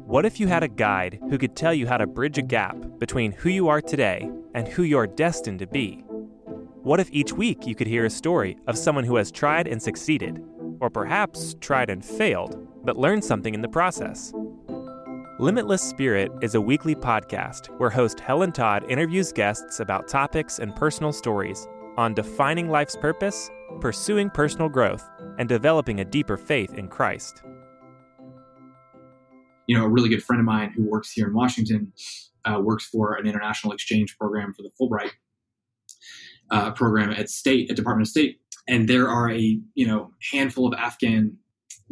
What if you had a guide who could tell you how to bridge a gap between who you are today and who you're destined to be? What if each week you could hear a story of someone who has tried and succeeded, or perhaps tried and failed, but learned something in the process? Limitless Spirit is a weekly podcast where host Helen Todd interviews guests about topics and personal stories on defining life's purpose, pursuing personal growth, and developing a deeper faith in Christ. You know, a really good friend of mine who works here in Washington works for an international exchange program for the Fulbright program at Department of State. And there are a handful of Afghan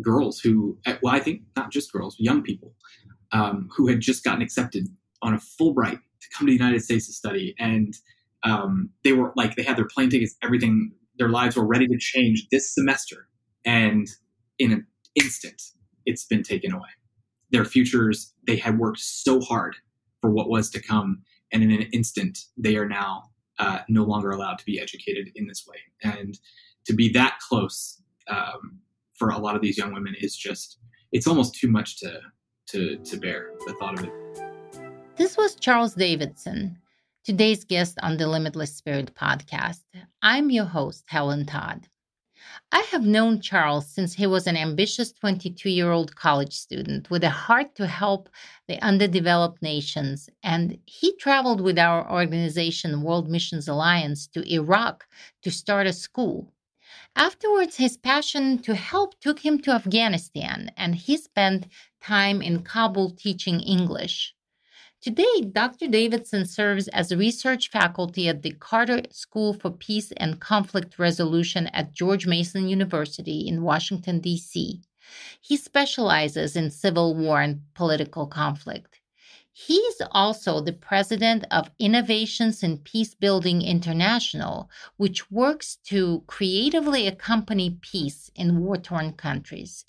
girls who, well, I think not just girls, young people who had just gotten accepted on a Fulbright to come to the United States to study. And they were like, they had their plane tickets, everything, their lives were ready to change this semester. And in an instant, it's been taken away. Their futures, they had worked so hard for what was to come. And in an instant, they are now no longer allowed to be educated in this way. And to be that close for a lot of these young women is just, it's almost too much to bear, the thought of it. This was Charles Davidson, today's guest on the Limitless Spirit podcast. I'm your host, Helen Todd. I have known Charles since he was an ambitious 22-year-old college student with a heart to help the underdeveloped nations, and he traveled with our organization, World Missions Alliance, to Iraq to start a school. Afterwards, his passion to help took him to Afghanistan, and he spent time in Kabul teaching English. Today, Dr. Davidson serves as a research faculty at the Carter School for Peace and Conflict Resolution at George Mason University in Washington, D.C. He specializes in civil war and political conflict. He's also the president of Innovations in Peacebuilding International, which works to creatively accompany peace in war-torn countries.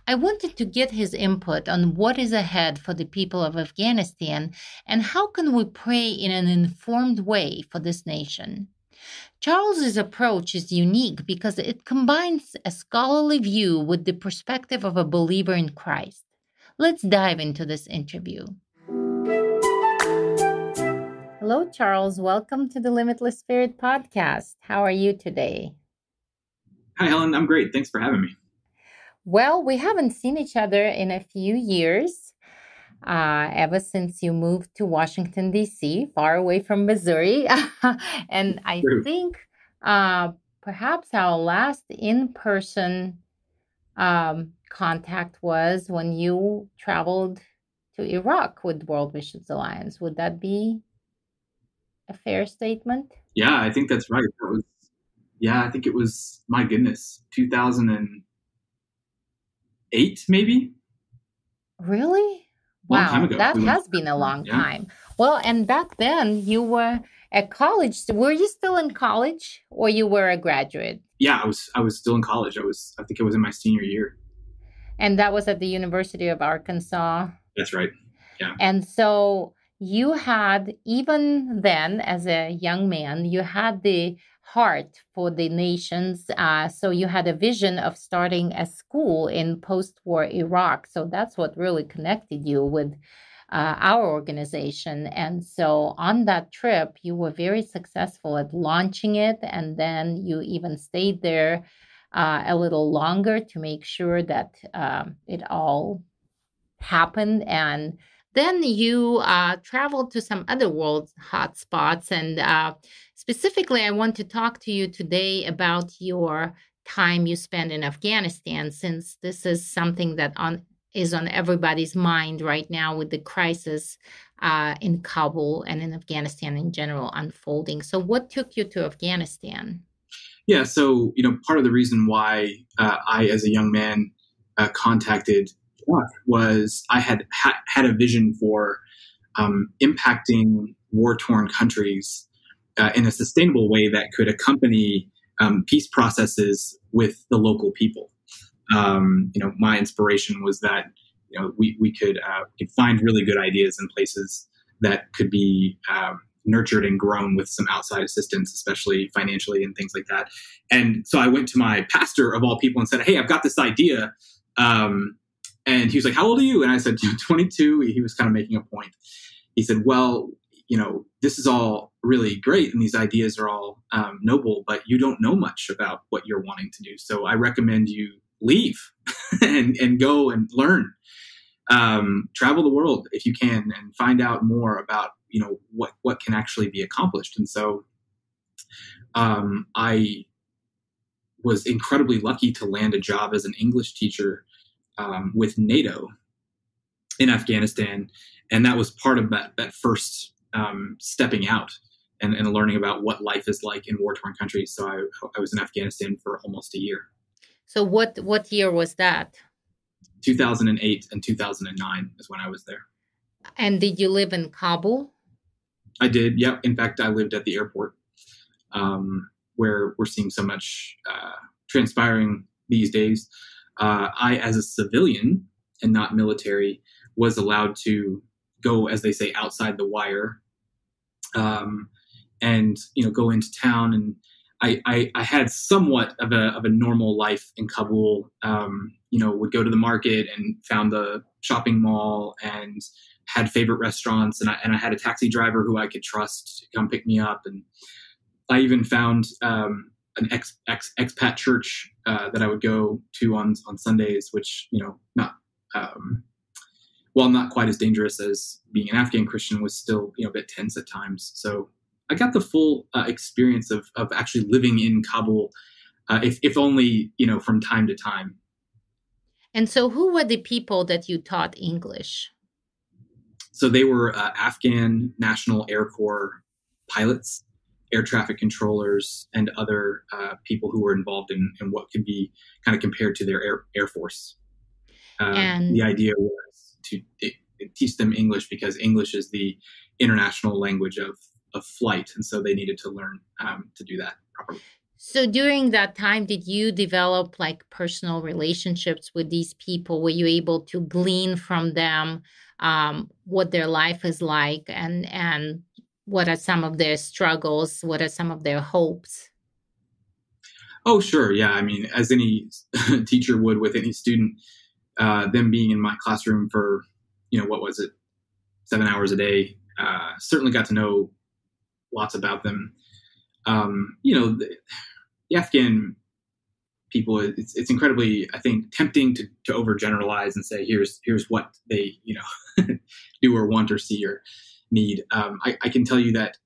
I wanted to get his input on what is ahead for the people of Afghanistan and how can we pray in an informed way for this nation. Charles's approach is unique because it combines a scholarly view with the perspective of a believer in Christ. Let's dive into this interview. Hello, Charles. Welcome to the Limitless Spirit podcast. How are you today? Hi, Helen. I'm great. Thanks for having me. Well, we haven't seen each other in a few years, ever since you moved to Washington, D.C., far away from Missouri. And I think perhaps our last in-person contact was when you traveled to Iraq with World Missions Alliance. Would that be a fair statement? Yeah, I think that's right. I think it was, my goodness, 2008, maybe? Really? Long time ago. That has been a long time. Well, and back then you were at college. Were you still in college or you were a graduate? Yeah, I was still in college. I think it was in my senior year. And that was at the University of Arkansas? That's right. Yeah. And so you had, even then as a young man, you had the heart for the nations. So you had a vision of starting a school in post-war Iraq. So that's what really connected you with our organization. And so on that trip, you were very successful at launching it. And then you even stayed there a little longer to make sure that it all happened. And then you traveled to some other world hotspots. And specifically, I want to talk to you today about your time you spent in Afghanistan, since this is something that is on everybody's mind right now with the crisis in Kabul and in Afghanistan in general unfolding. So what took you to Afghanistan? Yeah, so, part of the reason why I, as a young man, contacted was I had a vision for impacting war-torn countries in a sustainable way that could accompany peace processes with the local people. My inspiration was that we could find really good ideas in places that could be nurtured and grown with some outside assistance, especially financially and things like that. And so I went to my pastor of all people and said, "Hey, I've got this idea. And he was like, how old are you? And I said, 22. He was kind of making a point. He said, well, this is all really great and these ideas are all noble, but you don't know much about what you're wanting to do. So I recommend you leave and go and learn. Travel the world if you can and find out more about, what can actually be accomplished. And so I was incredibly lucky to land a job as an English teacher with NATO in Afghanistan. And that was part of that first stepping out and learning about what life is like in war-torn countries. So I was in Afghanistan for almost a year. So what year was that? 2008 and 2009 is when I was there. And did you live in Kabul? I did. Yep. In fact, I lived at the airport where we're seeing so much transpiring these days. I, as a civilian and not military, was allowed to go, as they say, outside the wire and, go into town. And I had somewhat of a normal life in Kabul, would go to the market and found the shopping mall and had favorite restaurants. And I had a taxi driver who I could trust to come pick me up. And I even found an expat church that I would go to on Sundays, which, while not quite as dangerous as being an Afghan Christian, was still, a bit tense at times. So I got the full experience of actually living in Kabul, if only, from time to time. And so who were the people that you taught English? So they were Afghan National Air Corps pilots, air traffic controllers, and other people who were involved in what could be kind of compared to their Air Force. And the idea was to teach them English because English is the international language of flight. And so they needed to learn to do that properly. So during that time, did you develop personal relationships with these people? Were you able to glean from them what their life is like and what are some of their struggles? What are some of their hopes? Oh, sure. Yeah. I mean, as any teacher would with any student, them being in my classroom for, 7 hours a day, certainly got to know lots about them. The Afghan people, it's incredibly, I think, tempting to overgeneralize and say, here's what they, do or want or see or need. I can tell you that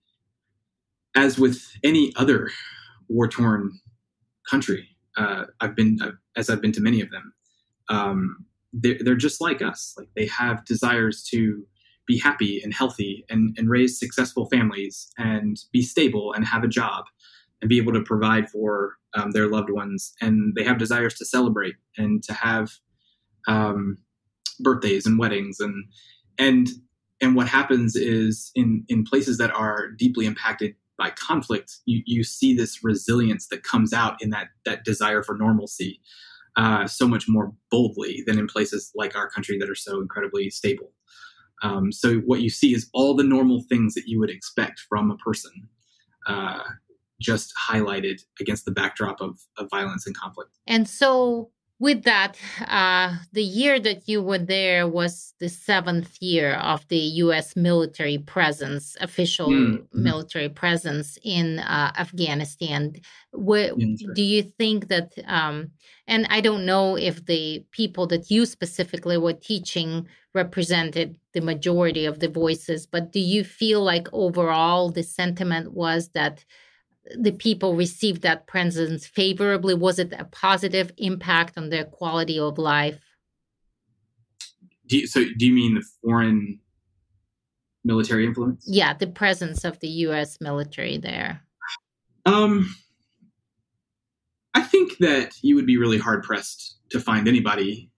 as with any other war-torn country, I've been to many of them. They're just like us. Like they have desires to be happy and healthy and raise successful families and be stable and have a job and be able to provide for their loved ones. And they have desires to celebrate and to have birthdays and weddings. And what happens is in places that are deeply impacted by conflict, you see this resilience that comes out in that desire for normalcy so much more boldly than in places like our country that are so incredibly stable. So what you see is all the normal things that you would expect from a person just highlighted against the backdrop of violence and conflict. And so with that, the year that you were there was the 7th year of the U.S. military presence, official military presence in Afghanistan. Do you think that, and I don't know if the people that you specifically were teaching represented the majority of the voices, but do you feel like overall the sentiment was that the people received that presence favorably? Was it a positive impact on their quality of life? Do you mean the foreign military influence? Yeah, the presence of the U.S. military there. I think that you would be really hard-pressed to find anybody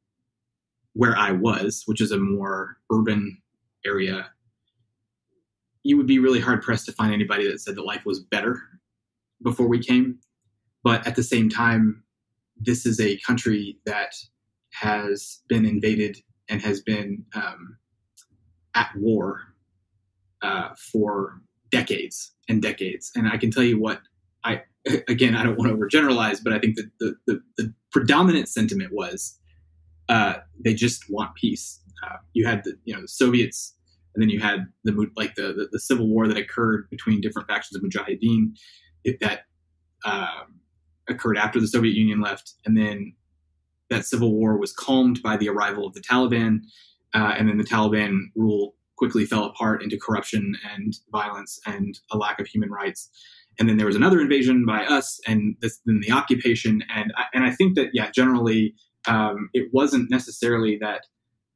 where I was, which is a more urban area. You would be really hard-pressed to find anybody that said that life was better before we came. But at the same time, this is a country that has been invaded and has been at war for decades and decades. And I can tell you what, I don't want to overgeneralize, but I think that the predominant sentiment was they just want peace. You had the Soviets, and then you had the civil war that occurred between different factions of Mujahideen that occurred after the Soviet Union left, and then that civil war was calmed by the arrival of the Taliban, and then the Taliban rule quickly fell apart into corruption and violence and a lack of human rights. And then there was another invasion by us, and then the occupation. And I think that, generally, it wasn't necessarily that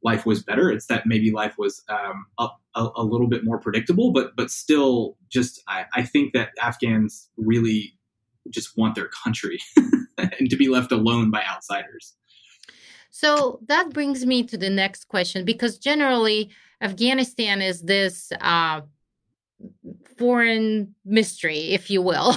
life was better. It's that maybe life was a little bit more predictable, but still just, I think that Afghans really just want their country and to be left alone by outsiders. So that brings me to the next question, because generally Afghanistan is this foreign mystery, if you will.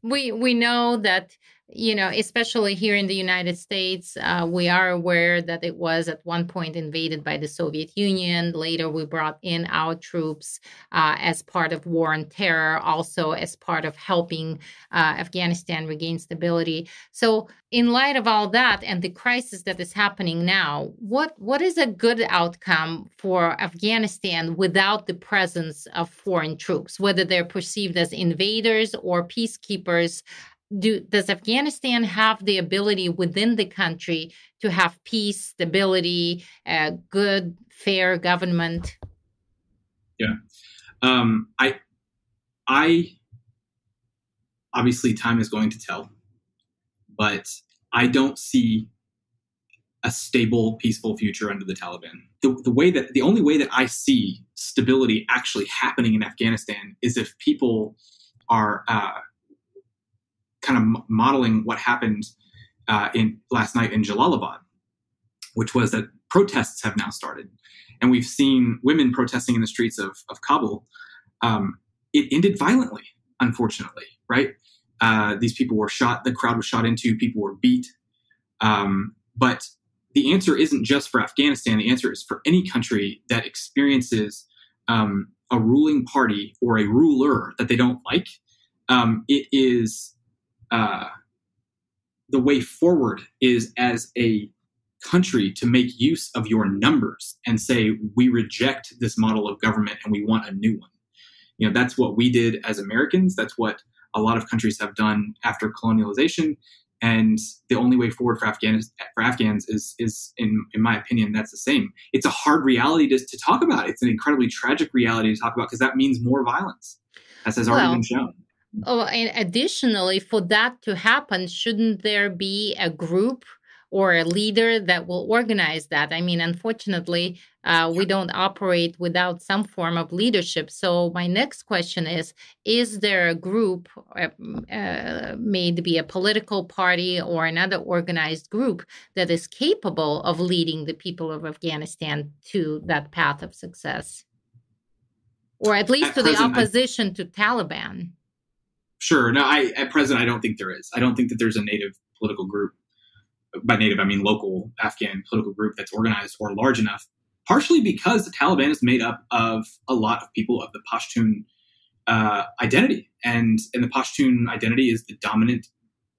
We know that, especially here in the United States, we are aware that it was at one point invaded by the Soviet Union. Later, we brought in our troops as part of war on terror, also as part of helping Afghanistan regain stability. So in light of all that and the crisis that is happening now, what is a good outcome for Afghanistan without the presence of foreign troops, whether they're perceived as invaders or peacekeepers? Does Afghanistan have the ability within the country to have peace, stability, good, fair government? Yeah. I obviously time is going to tell, but I don't see a stable, peaceful future under the Taliban. The only way that I see stability actually happening in Afghanistan is if people are kind of modeling what happened in last night in Jalalabad, which was that protests have now started. And we've seen women protesting in the streets of Kabul. It ended violently, unfortunately, right? These people were shot, the crowd was shot into, people were beat. But the answer isn't just for Afghanistan. The answer is for any country that experiences a ruling party or a ruler that they don't like. It is the way forward is as a country to make use of your numbers and say, we reject this model of government and we want a new one. That's what we did as Americans. That's what a lot of countries have done after colonialization. And the only way forward for Afghans is in my opinion, that's the same. It's a hard reality to talk about. It's an incredibly tragic reality to talk about because that means more violence, as has already been shown. Oh, and additionally, for that to happen, shouldn't there be a group or a leader that will organize that? I mean, unfortunately, we don't operate without some form of leadership. So my next question is there a group, may it be a political party or another organized group that is capable of leading the people of Afghanistan to that path of success? Or at least to the opposition to Taliban? Sure. No, at present, I don't think there is. I don't think that there's a native political group. By native, I mean local Afghan political group that's organized or large enough, partially because the Taliban is made up of a lot of people of the Pashtun identity. And the Pashtun identity is the dominant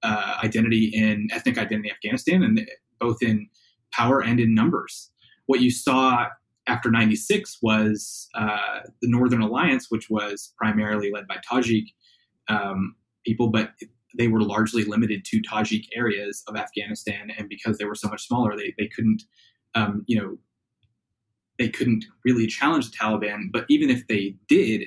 ethnic identity in Afghanistan, and both in power and in numbers. What you saw after 96 was the Northern Alliance, which was primarily led by Tajik people, but they were largely limited to Tajik areas of Afghanistan. And because they were so much smaller, they couldn't, they couldn't really challenge the Taliban. But even if they did,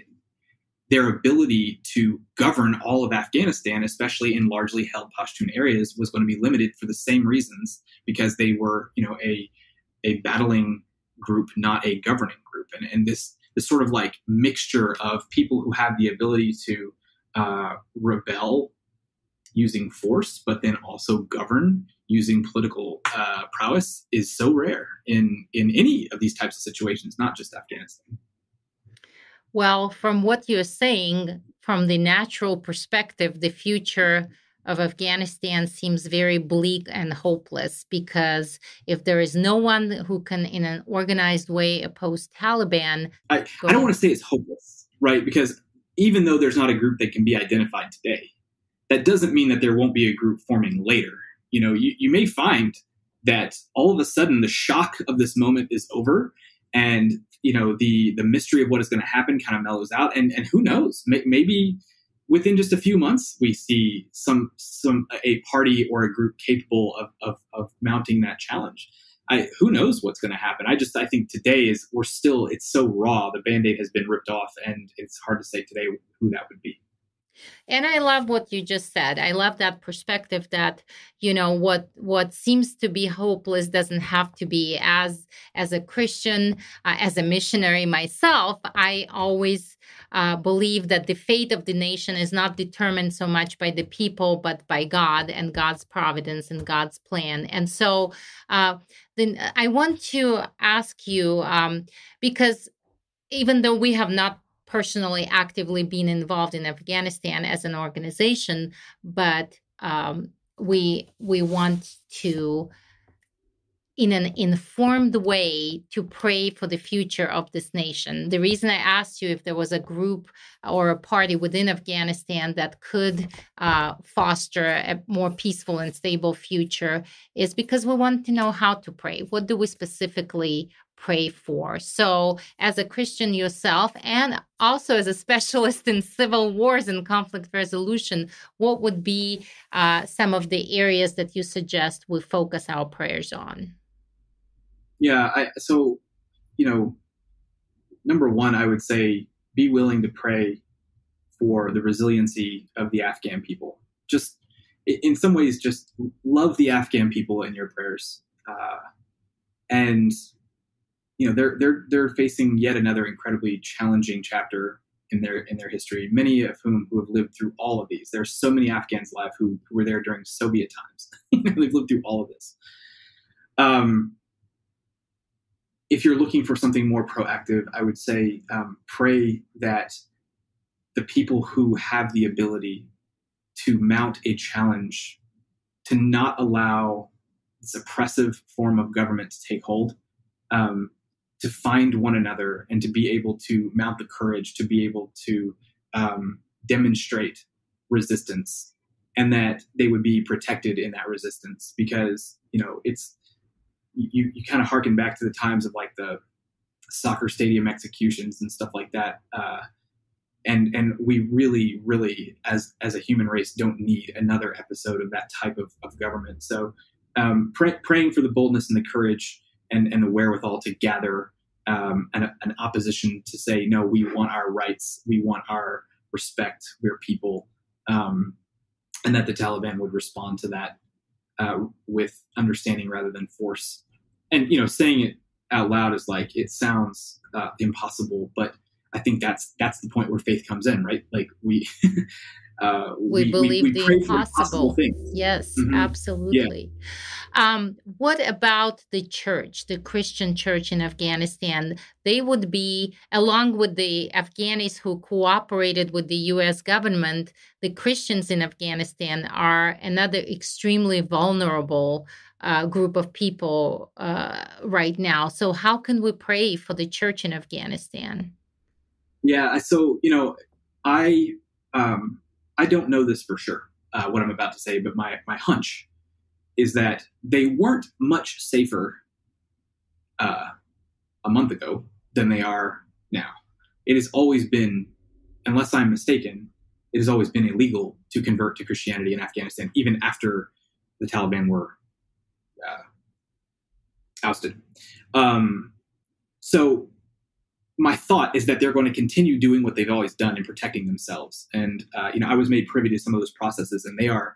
their ability to govern all of Afghanistan, especially in largely held Pashtun areas, was going to be limited for the same reasons, because they were, a battling group, not a governing group. And this sort of like mixture of people who have the ability to rebel using force, but then also govern using political prowess is so rare in any of these types of situations, not just Afghanistan. Well, from what you're saying, from the natural perspective, the future of Afghanistan seems very bleak and hopeless, because if there is no one who can, in an organized way, oppose Taliban... I don't want to say it's hopeless, right? Because even though there's not a group that can be identified today, that doesn't mean that there won't be a group forming later. You may find that all of a sudden the shock of this moment is over, and the mystery of what is going to happen kind of mellows out, and who knows, maybe within just a few months we see a party or a group capable of mounting that challenge. Who knows what's going to happen? I think today it's so raw. The Band-Aid has been ripped off, and it's hard to say today who that would be. And I love what you just said. I love that perspective that, what seems to be hopeless doesn't have to be. As a Christian, as a missionary myself, I always believe that the fate of the nation is not determined so much by the people, but by God and God's providence and God's plan. And so then I want to ask you, because even though we have not personally actively been involved in Afghanistan as an organization, but we want to, in an informed way, to pray for the future of this nation. The reason I asked you if there was a group or a party within Afghanistan that could foster a more peaceful and stable future is because we want to know how to pray. What do we specifically pray for? So as a Christian yourself, and also as a specialist in civil wars and conflict resolution, what would be some of the areas that you suggest we focus our prayers on? Yeah. Number one, I would say be willing to pray for the resiliency of the Afghan people. Just in some ways, just love the Afghan people in your prayers. And they're facing yet another incredibly challenging chapter in their history. Many of whom who have lived through all of these. There are so many Afghans alive who were there during Soviet times. They've lived through all of this. If you're looking for something more proactive, I would say pray that the people who have the ability to mount a challenge to not allow this oppressive form of government to take hold, to find one another and to be able to mount the courage to be able to demonstrate resistance, and that they would be protected in that resistance, because it's you kind of harken back to the times of like the soccer stadium executions and stuff like that, and we really as a human race don't need another episode of that type of government. So praying for the boldness and the courage and the wherewithal to gather an opposition to say, no, we want our rights, we want our respect, we're people, and that the Taliban would respond to that with understanding rather than force. And saying it out loud is like, it sounds impossible, but I think that's the point where faith comes in, right? Like we believe the impossible things. Yes, Mm-hmm. Absolutely. Yeah. What about the church, the Christian church in Afghanistan? They would be, along with the Afghanis who cooperated with the U.S. government, the Christians in Afghanistan are another extremely vulnerable group of people right now. So how can we pray for the church in Afghanistan? Yeah, so, I don't know this for sure, what I'm about to say, but my hunch is that they weren't much safer a month ago than they are now. It has always been, unless I'm mistaken, it has always been illegal to convert to Christianity in Afghanistan, even after the Taliban were ousted. So my thought is that they're going to continue doing what they've always done in protecting themselves. And, I was made privy to some of those processes, and they are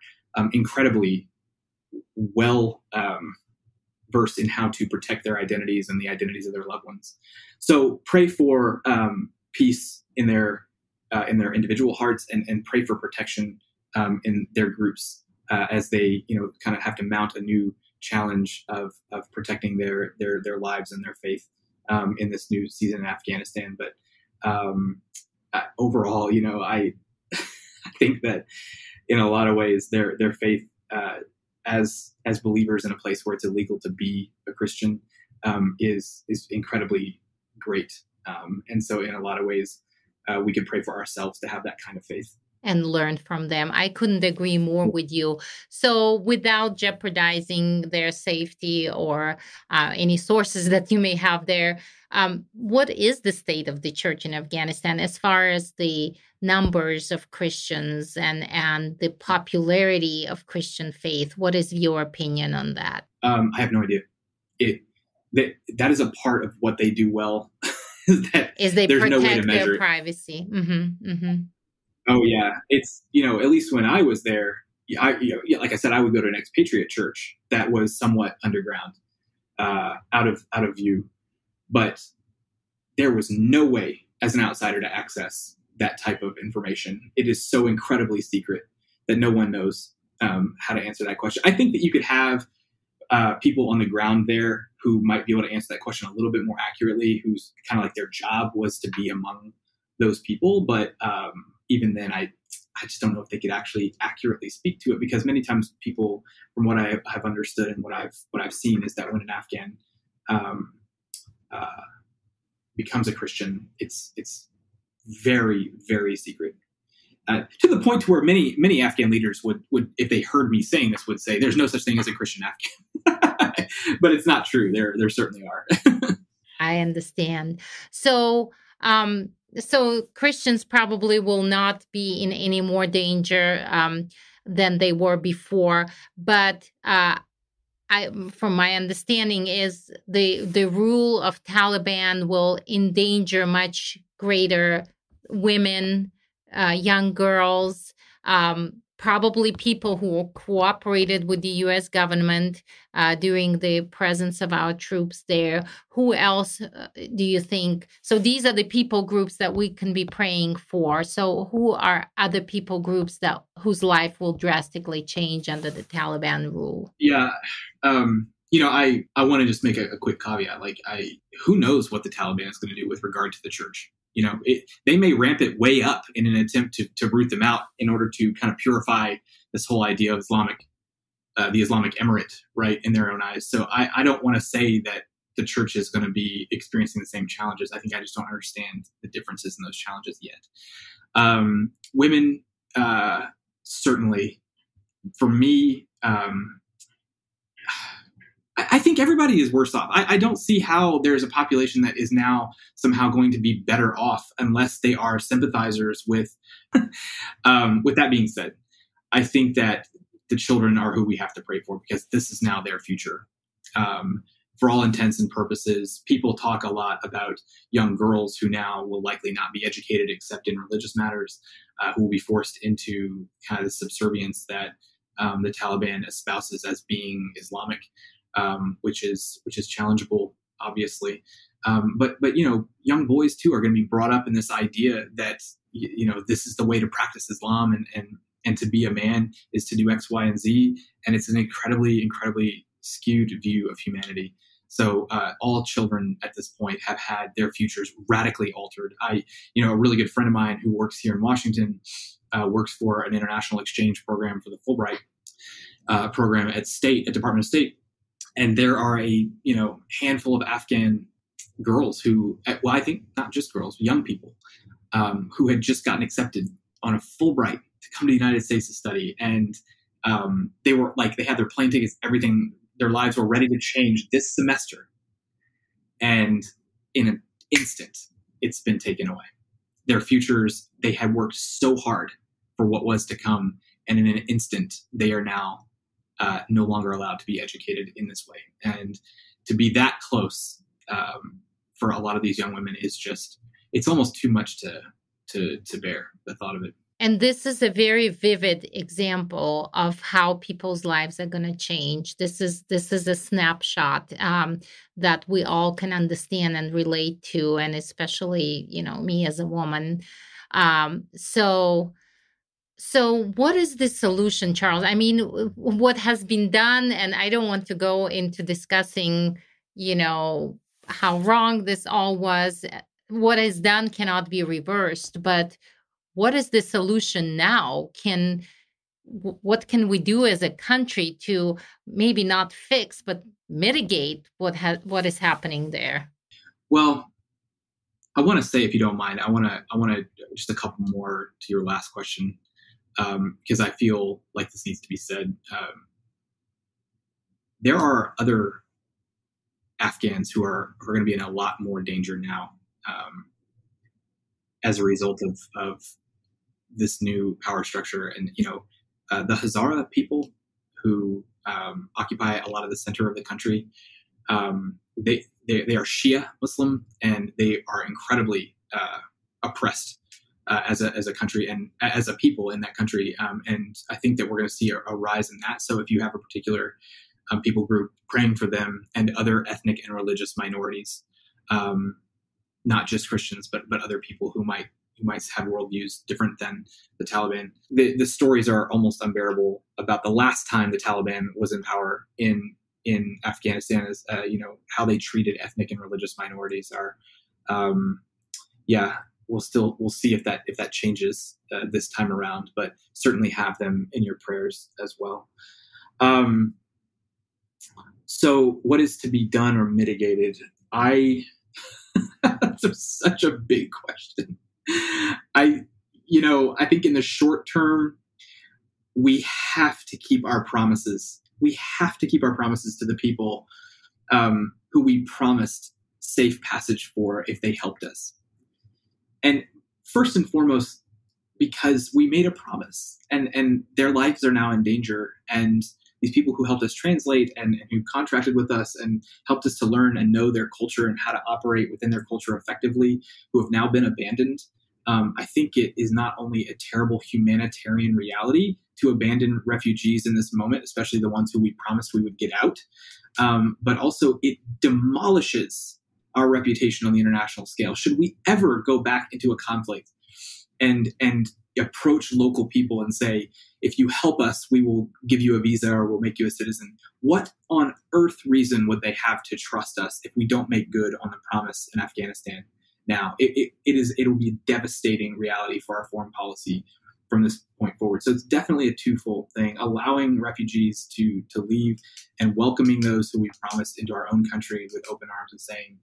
incredibly well versed in how to protect their identities and the identities of their loved ones. So pray for peace in their individual hearts, and pray for protection in their groups as they, kind of have to mount a new challenge of protecting their lives and their faith in this new season in Afghanistan. But overall, I think that in a lot of ways their faith as believers in a place where it's illegal to be a Christian is incredibly great. And so in a lot of ways, we could pray for ourselves to have that kind of faith. and learn from them. I couldn't agree more with you. So without jeopardizing their safety or any sources that you may have there, what is the state of the church in Afghanistan as far as the numbers of Christians and the popularity of Christian faith? What is your opinion on that? I have no idea. That is a part of what they do well. Is they there's protect no way to measure their it. privacy. Mm-hmm, mm-hmm. Oh yeah, it's at least when I was there, like I said, I would go to an expatriate church that was somewhat underground, out of view, but there was no way as an outsider to access that type of information. It is so incredibly secret that no one knows how to answer that question. I think that you could have people on the ground there who might be able to answer that question a little bit more accurately, who's kind of like their job was to be among those people. But even then, I just don't know if they could actually accurately speak to it, because many times people, from what I have understood and what I've seen, is that when an Afghan becomes a Christian, it's very, very secret. To the point to where many Afghan leaders would, if they heard me saying this, would say, "There's no such thing as a Christian Afghan," but it's not true. There certainly are. I understand. So, so Christians probably will not be in any more danger than they were before. But from my understanding, is the rule of Taliban will endanger much greater women, young girls, probably people who cooperated with the U.S. government during the presence of our troops there. Who else do you think? So these are the people groups that we can be praying for. So who are other people groups whose life will drastically change under the Taliban rule? Yeah. I want to just make a quick caveat. Who knows what the Taliban is going to do with regard to the church? They may ramp it way up in an attempt to root them out in order to kind of purify this whole idea of the Islamic Emirate, right, in their own eyes. So I don't want to say that the church is going to be experiencing the same challenges. I think I just don't understand the differences in those challenges yet. Women, certainly, for me, I think everybody is worse off. I don't see how there's a population that is now somehow going to be better off unless they are sympathizers with. With that being said, I think that the children are who we have to pray for, because this is now their future. For all intents and purposes, people talk a lot about young girls who now will likely not be educated except in religious matters, who will be forced into kind of the subservience that the Taliban espouses as being Islamic. Which is challengeable, obviously. But young boys too are going to be brought up in this idea that this is the way to practice Islam, and to be a man is to do X, Y, and Z, and it's an incredibly, incredibly skewed view of humanity. So all children at this point have had their futures radically altered. A really good friend of mine who works here in Washington works for an international exchange program for the Fulbright program at Department of State. And there are a handful of Afghan girls who, well, I think not just girls, young people who had just gotten accepted on a Fulbright to come to the United States to study, and they had their plane tickets, everything. Their lives were ready to change this semester, and in an instant, it's been taken away. Their futures, they had worked so hard for what was to come, and in an instant, they are now no longer allowed to be educated in this way. And to be that close for a lot of these young women is it's almost too much to bear, the thought of it. And this is a very vivid example of how people's lives are going to change. This is a snapshot that we all can understand and relate to, and especially, me as a woman. So what is the solution, Charles? I mean, what has been done, and I don't want to go into discussing, how wrong this all was. What is done cannot be reversed, but what is the solution now? What can we do as a country to maybe not fix, but mitigate what is happening there? Well, I want to say, if you don't mind, I want to just a couple more to your last question. because I feel like this needs to be said. There are other Afghans who are going to be in a lot more danger now as a result of this new power structure. And, the Hazara people who occupy a lot of the center of the country, they are Shia Muslim, and they are incredibly oppressed as a country and as a people in that country. And I think that we're going to see a rise in that. So if you have a particular people group, praying for them and other ethnic and religious minorities, not just Christians, but other people who might have worldviews different than the Taliban. The stories are almost unbearable about the last time the Taliban was in power in Afghanistan, is how they treated ethnic and religious minorities. We'll see if that changes this time around, but certainly have them in your prayers as well. So what is to be done or mitigated? That's such a big question. I think in the short term, we have to keep our promises. We have to keep our promises to the people who we promised safe passage for if they helped us. And first and foremost, because we made a promise and their lives are now in danger. And these people who helped us translate and who contracted with us and helped us to learn and know their culture and how to operate within their culture effectively, who have now been abandoned. I think it is not only a terrible humanitarian reality to abandon refugees in this moment, especially the ones who we promised we would get out, but also it demolishes our reputation on the international scale. Should we ever go back into a conflict and approach local people and say, if you help us, we will give you a visa or we'll make you a citizen? What on earth reason would they have to trust us if we don't make good on the promise in Afghanistan? Now, it'll be a devastating reality for our foreign policy from this point forward. So it's definitely a twofold thing: allowing refugees to leave and welcoming those who we promised into our own country with open arms and saying,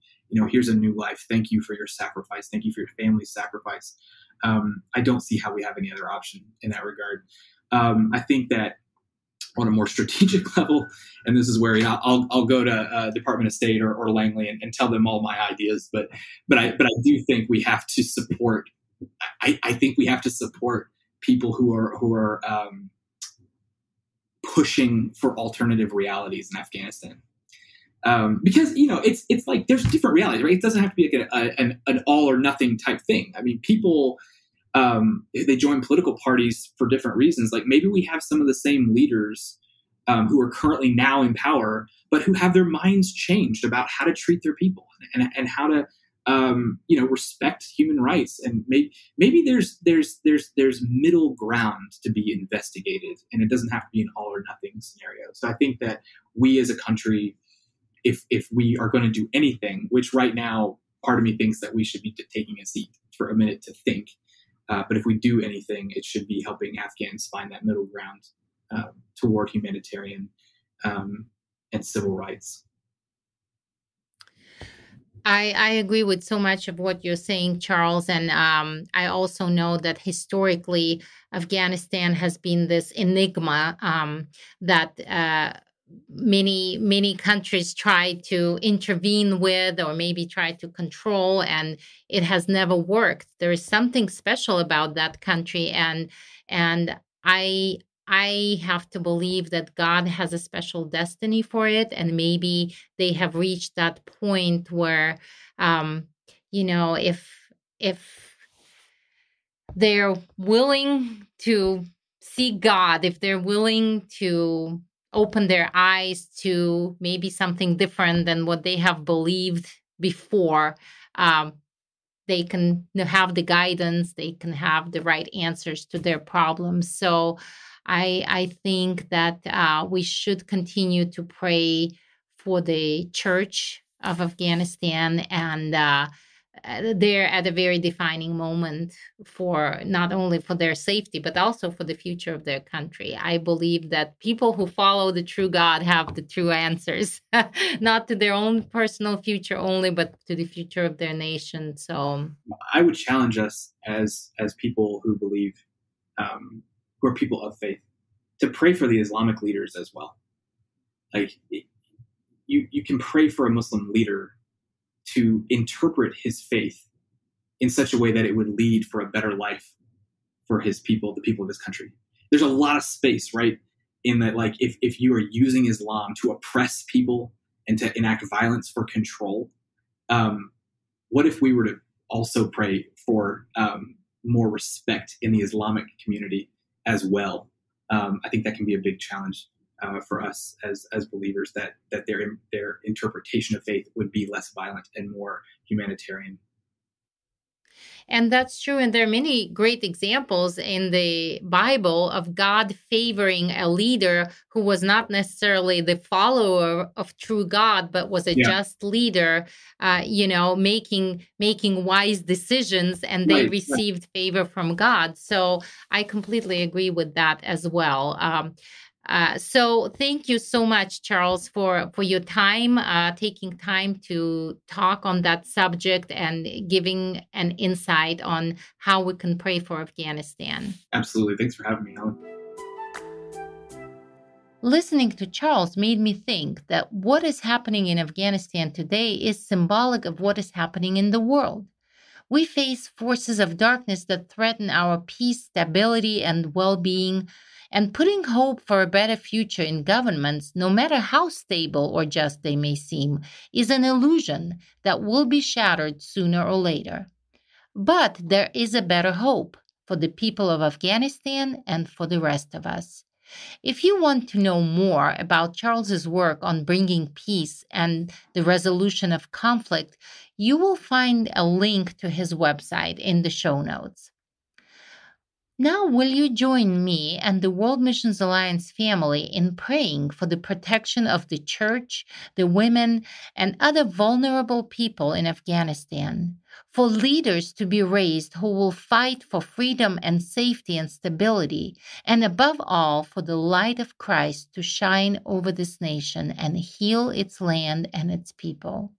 here's a new life. Thank you for your sacrifice. Thank you for your family's sacrifice. I don't see how we have any other option in that regard. I think that on a more strategic level, and this is where I'll go to Department of State or Langley and tell them all my ideas. But I do think we have to support. I think we have to support people who are pushing for alternative realities in Afghanistan. Because it's like there's different realities, right? It doesn't have to be like an all or nothing type thing. I mean, people they join political parties for different reasons. Like maybe we have some of the same leaders who are currently now in power, but who have their minds changed about how to treat their people and how to respect human rights. And maybe there's middle ground to be investigated, and it doesn't have to be an all or nothing scenario. So I think that we as a country, if we are going to do anything, which right now part of me thinks that we should be taking a seat for a minute to think. But if we do anything, it should be helping Afghans find that middle ground toward humanitarian and civil rights. I agree with so much of what you're saying, Charles. And I also know that historically, Afghanistan has been this enigma that many countries try to intervene with or maybe try to control, and it has never worked. There is something special about that country, and I have to believe that God has a special destiny for it, and maybe they have reached that point where if they're willing to see God, if they're willing to open their eyes to maybe something different than what they have believed before, they can have the guidance, they can have the right answers to their problems. So I think that we should continue to pray for the Church of Afghanistan, and they're at a very defining moment for not only for their safety, but also for the future of their country. I believe that people who follow the true God have the true answers, not to their own personal future only, but to the future of their nation. So I would challenge us as people who believe who are people of faith, to pray for the Islamic leaders as well. Like, you can pray for a Muslim leader to interpret his faith in such a way that it would lead for a better life for his people, the people of his country. There's a lot of space, right? In that, like, if you are using Islam to oppress people and to enact violence for control, what if we were to also pray for more respect in the Islamic community as well? I think that can be a big challenge for us as believers, that their interpretation of faith would be less violent and more humanitarian. And that's true. And there are many great examples in the Bible of God favoring a leader who was not necessarily the follower of true God, but was a just leader, making wise decisions, and they received favor from God. So I completely agree with that as well. So thank you so much, Charles, for your time, taking time to talk on that subject and giving an insight on how we can pray for Afghanistan. Absolutely. Thanks for having me, Helen. Listening to Charles made me think that what is happening in Afghanistan today is symbolic of what is happening in the world. We face forces of darkness that threaten our peace, stability, and well-being. And putting hope for a better future in governments, no matter how stable or just they may seem, is an illusion that will be shattered sooner or later. But there is a better hope for the people of Afghanistan and for the rest of us. If you want to know more about Charles's work on bringing peace and the resolution of conflict, you will find a link to his website in the show notes. Now, will you join me and the World Missions Alliance family in praying for the protection of the church, the women, and other vulnerable people in Afghanistan, for leaders to be raised who will fight for freedom and safety and stability, and above all, for the light of Christ to shine over this nation and heal its land and its people?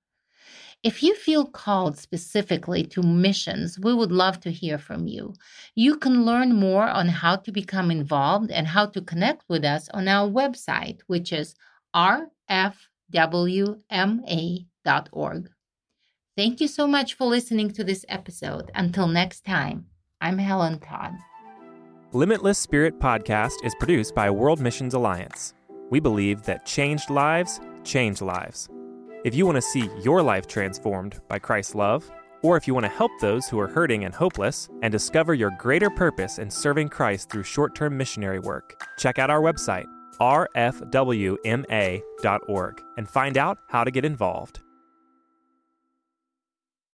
If you feel called specifically to missions, we would love to hear from you. You can learn more on how to become involved and how to connect with us on our website, which is rfwma.org. Thank you so much for listening to this episode. Until next time, I'm Helen Todd. Limitless Spirit Podcast is produced by World Missions Alliance. We believe that changed lives change lives. If you want to see your life transformed by Christ's love, or if you want to help those who are hurting and hopeless and discover your greater purpose in serving Christ through short-term missionary work, check out our website, rfwma.org, and find out how to get involved.